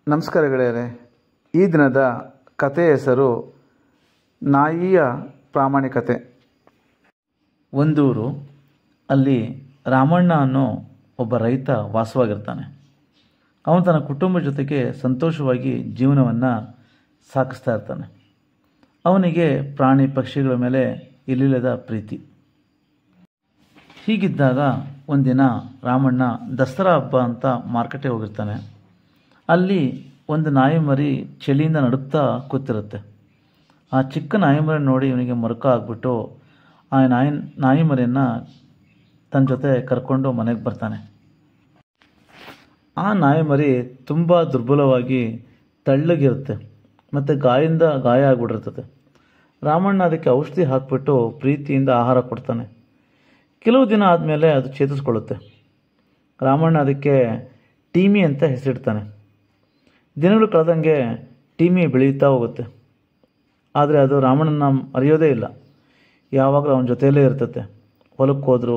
ನಮಸ್ಕಾರ ಗೆಳೆಯರೇ. ಈ ದಿನದ ಕಥೆಯ ಹೆಸರು ನಾಯಿಯ ಪ್ರಾಮಾಣಿಕತೆ. ಒಂದೂರು, ಅಲ್ಲಿ ರಾಮಣ್ಣ ಅನ್ನೋ ಒಬ್ಬ ರೈತ ವಾಸವಾಗಿರ್ತಾನೆ. ಅವನು ತನ್ನ ಕುಟುಂಬದ ಜೊತೆಗೆ ಸಂತೋಷವಾಗಿ ಜೀವನವನ್ನು ಸಾಗಿಸ್ತಾ ಇರ್ತಾನೆ. ಅವನಿಗೆ ಪ್ರಾಣಿ ಪಕ್ಷಿಗಳ ಮೇಲೆ ಇಲ್ಲಿಲ್ಲದ ಪ್ರೀತಿ. ಹೀಗಿದ್ದಾಗ ಒಂದಿನ ರಾಮಣ್ಣ ದಸರಾ ಹಬ್ಬ ಅಂತ ಮಾರ್ಕೆಟಿಗೆ ಹೋಗಿರ್ತಾನೆ. ಅಲ್ಲಿ ಒಂದು ನಾಯಿ ಮರಿ ಚಳಿಯಿಂದ ನಡುಕ್ತಾ ಕೂತಿರುತ್ತೆ. ಆ ಚಿಕ್ಕ ನಾಯಿ ಮರಿ ನೋಡಿ ಇವನಿಗೆ ಮರುಕ ಆಗಿಬಿಟ್ಟು ಆ ನಾಯಿ ಮರಿಯನ್ನು ತನ್ನ ಜೊತೆ ಕರ್ಕೊಂಡು ಮನೆಗೆ ಬರ್ತಾನೆ. ಆ ನಾಯಿ ಮರಿ ತುಂಬ ದುರ್ಬಲವಾಗಿ ತಳ್ಳಗಿರುತ್ತೆ ಮತ್ತು ಗಾಯ ಆಗಿಬಿಟ್ಟಿರ್ತದೆ. ರಾಮಣ್ಣ ಅದಕ್ಕೆ ಔಷಧಿ ಹಾಕಿಬಿಟ್ಟು ಪ್ರೀತಿಯಿಂದ ಆಹಾರ ಕೊಡ್ತಾನೆ. ಕೆಲವು ದಿನ ಆದಮೇಲೆ ಅದು ಚೇತರಿಸ್ಕೊಳ್ಳುತ್ತೆ. ರಾಮಣ್ಣ ಅದಕ್ಕೆ ಟೀಮಿ ಅಂತ ಹೆಸರಿಡ್ತಾನೆ. ದಿನಗಳು ಕಳೆದಂಗೆ ಟೀಮಿ ಬೆಳೀತಾ ಹೋಗುತ್ತೆ. ಆದರೆ ಅದು ರಾಮಣ್ಣನ ಮರೆಯೋದೇ ಇಲ್ಲ. ಯಾವಾಗಲೂ ಅವನ ಜೊತೆಯಲ್ಲೇ ಇರ್ತತೆ. ಹೊಲಕ್ಕೆ ಹೋದ್ರು,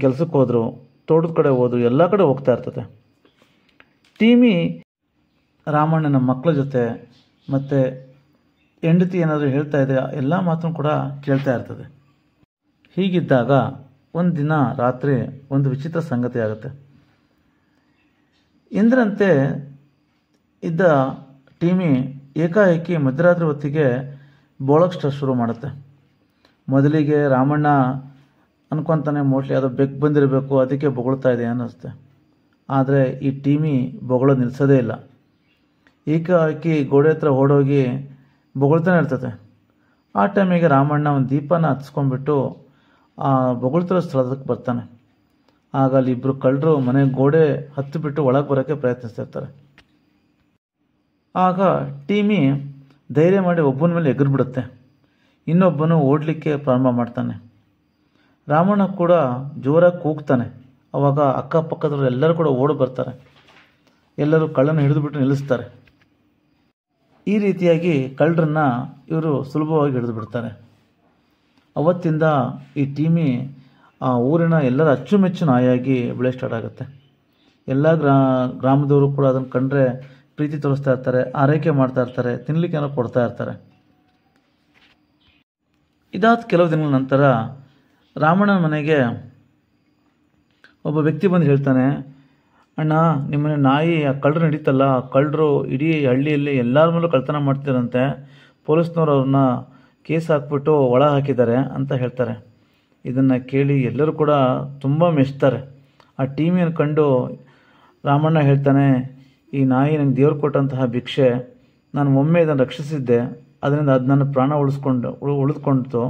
ಕೆಲಸಕ್ಕೆ ಹೋದ್ರು, ತೋಟದ ಕಡೆ ಹೋದ್ರು, ಎಲ್ಲ ಕಡೆ ಹೋಗ್ತಾ ಇರ್ತದೆ. ಟೀಮಿ ರಾಮಣ್ಣನ ಮಕ್ಕಳ ಜೊತೆ ಮತ್ತು ಹೆಂಡತಿ ಏನಾದರೂ ಹೇಳ್ತಾ ಇದೆ ಎಲ್ಲ ಮಾತನ್ನು ಕೂಡ ಕೇಳ್ತಾ ಇರ್ತದೆ. ಹೀಗಿದ್ದಾಗ ಒಂದು ದಿನ ರಾತ್ರಿ ಒಂದು ವಿಚಿತ್ರ ಸಂಗತಿ ಆಗುತ್ತೆ. ಎಂದರಂತೆ ಇದ್ದ ಟೀಮಿ ಏಕಾಏಕಿ ಮಧ್ಯರಾತ್ರಿ ಹೊತ್ತಿಗೆ ಬೋಳಕ್ಕೆ ಶುರು ಮಾಡುತ್ತೆ. ಮೊದಲಿಗೆ ರಾಮಣ್ಣ ಅನ್ಕೊತಾನೆ ಮೋಸ್ಟ್ಲಿ ಅದು ಬೆಕ್ಕು ಬಂದಿರಬೇಕು, ಅದಕ್ಕೆ ಬೊಗಳ್ತಾ ಇದೆ ಅನ್ನಿಸುತ್ತೆ. ಆದರೆ ಈ ಟೀಮಿ ಬೊಗಳೋದು ನಿಲ್ಲಿಸೋದೇ ಇಲ್ಲ. ಏಕಾಏಕಿ ಗೋಡೆ ಹತ್ರ ಓಡೋಗಿ ಬೊಗಳ್ತಾನೆ ಇರ್ತದೆ. ಆ ಟೈಮಿಗೆ ರಾಮಣ್ಣ ಒಂದು ದೀಪನ ಹತ್ಸ್ಕೊಂಡ್ಬಿಟ್ಟು ಆ ಬೊಗಳ್ತಿರೋ ಸ್ಥಳದಕ್ಕೆ ಬರ್ತಾನೆ. ಆಗ ಅಲ್ಲಿ ಇಬ್ಬರು ಕಳ್ಳರು ಮನೆ ಗೋಡೆ ಹತ್ತಿಬಿಟ್ಟು ಒಳಗೆ ಬರೋಕ್ಕೆ ಪ್ರಯತ್ನಿಸ್ತಿರ್ತಾರೆ. ಆಗ ಟೀಮಿ ಧೈರ್ಯ ಮಾಡಿ ಒಬ್ಬನ ಮೇಲೆ ಎಗರ್ಬಿಡುತ್ತೆ. ಇನ್ನೊಬ್ಬನು ಓಡಲಿಕ್ಕೆ ಪ್ರಾರಂಭ ಮಾಡ್ತಾನೆ. ರಾಮಣ್ಣ ಕೂಡ ಜೋರಾಗಿ ಕೂಗ್ತಾನೆ. ಆವಾಗ ಅಕ್ಕಪಕ್ಕದವರು ಎಲ್ಲರೂ ಕೂಡ ಓಡಿ ಬರ್ತಾರೆ. ಎಲ್ಲರೂ ಕಳ್ಳನ ಹಿಡಿದುಬಿಟ್ಟು ನಿಲ್ಲಿಸ್ತಾರೆ. ಈ ರೀತಿಯಾಗಿ ಕಳ್ಳರನ್ನ ಇವರು ಸುಲಭವಾಗಿ ಹಿಡಿದು ಬಿಡ್ತಾರೆ. ಅವತ್ತಿಂದ ಈ ಟೀಮಿ ಆ ಊರಿನ ಎಲ್ಲರ ಅಚ್ಚುಮೆಚ್ಚು ನಾಯಿಯಾಗಿ ಬೆಳೆಯ ಸ್ಟಾರ್ಟ್ ಆಗುತ್ತೆ. ಎಲ್ಲ ಗ್ರಾಮದವರು ಕೂಡ ಅದನ್ನು ಕಂಡ್ರೆ ಪ್ರೀತಿ ತೋರಿಸ್ತಾ ಇರ್ತಾರೆ, ಆರೈಕೆ ಮಾಡ್ತಾ ಇರ್ತಾರೆ, ತಿನ್ನಲಿಕ್ಕೆ ಏನೋ ಕೊಡ್ತಾ ಇರ್ತಾರೆ. ಇದಾದ ಕೆಲವು ದಿನಗಳ ನಂತರ ರಾಮಣ್ಣನ ಮನೆಗೆ ಒಬ್ಬ ವ್ಯಕ್ತಿ ಬಂದು ಹೇಳ್ತಾನೆ, ಅಣ್ಣ ನಿಮ್ಮನೆ ನಾಯಿ ಆ ಕಳ್ಳರು ನಡೀತಲ್ಲ, ಆ ಕಳ್ಳರು ಇಡೀ ಹಳ್ಳಿಯಲ್ಲಿ ಎಲ್ಲರ ಮೇಲೂ ಕಳ್ತನ ಮಾಡ್ತಿರಂತೆ, ಪೊಲೀಸ್ನವ್ರು ಅವ್ರನ್ನ ಕೇಸ್ ಹಾಕ್ಬಿಟ್ಟು ಒಳ ಹಾಕಿದ್ದಾರೆ ಅಂತ ಹೇಳ್ತಾರೆ. ಇದನ್ನು ಕೇಳಿ ಎಲ್ಲರೂ ಕೂಡ ತುಂಬ ಮೆಚ್ತಾರೆ. ಆ ಟೀಮಿಯನ್ನು ಕಂಡು ರಾಮಣ್ಣ ಹೇಳ್ತಾನೆ, ಈ ನಾಯಿ ನನಗೆ ದೇವ್ರು ಕೊಟ್ಟಂತಹ ಭಿಕ್ಷೆ, ನಾನು ಒಮ್ಮೆ ಇದನ್ನು ರಕ್ಷಿಸಿದ್ದೆ, ಅದರಿಂದ ಅದು ನನ್ನ ಪ್ರಾಣ ಉಳಿದುಕೊಂಡಿತು,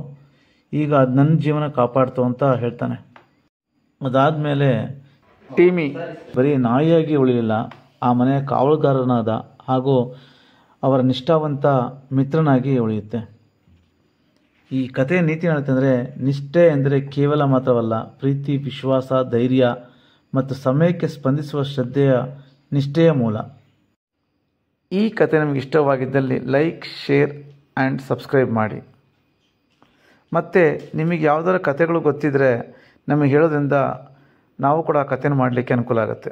ಈಗ ಅದು ನನ್ನ ಜೀವನ ಕಾಪಾಡ್ತು ಅಂತ ಹೇಳ್ತಾನೆ. ಅದಾದಮೇಲೆ ಟೀಮಿ ಬರೀ ನಾಯಿಯಾಗಿ ಉಳಿಲಿಲ್ಲ, ಆ ಮನೆಯ ಕಾವಲುಗಾರನಾದ ಹಾಗೂ ಅವರ ನಿಷ್ಠಾವಂತ ಮಿತ್ರನಾಗಿ ಉಳಿಯುತ್ತೆ. ಈ ಕಥೆಯ ನೀತಿ ಏನಂತಂದರೆ, ನಿಷ್ಠೆ ಎಂದರೆ ಕೇವಲ ಮಾತ್ರವಲ್ಲ, ಪ್ರೀತಿ, ವಿಶ್ವಾಸ, ಧೈರ್ಯ ಮತ್ತು ಸಮಯಕ್ಕೆ ಸ್ಪಂದಿಸುವ ಶ್ರದ್ಧೆಯ ನಿಷ್ಠೆಯ ಮೂಲ. ಈ ಕಥೆ ನಿಮಗೆ ಇಷ್ಟವಾಗಿದ್ದಲ್ಲಿ ಲೈಕ್, ಶೇರ್ ಆ್ಯಂಡ್ ಸಬ್ಸ್ಕ್ರೈಬ್ ಮಾಡಿ. ಮತ್ತು ನಿಮಗೆ ಯಾವುದಾದ್ರು ಕಥೆಗಳು ಗೊತ್ತಿದ್ದರೆ ನಮಗೆ ಹೇಳೋದ್ರಿಂದ ನಾವು ಕೂಡ ಆ ಕಥೆನ ಮಾಡಲಿಕ್ಕೆ ಅನುಕೂಲ ಆಗುತ್ತೆ.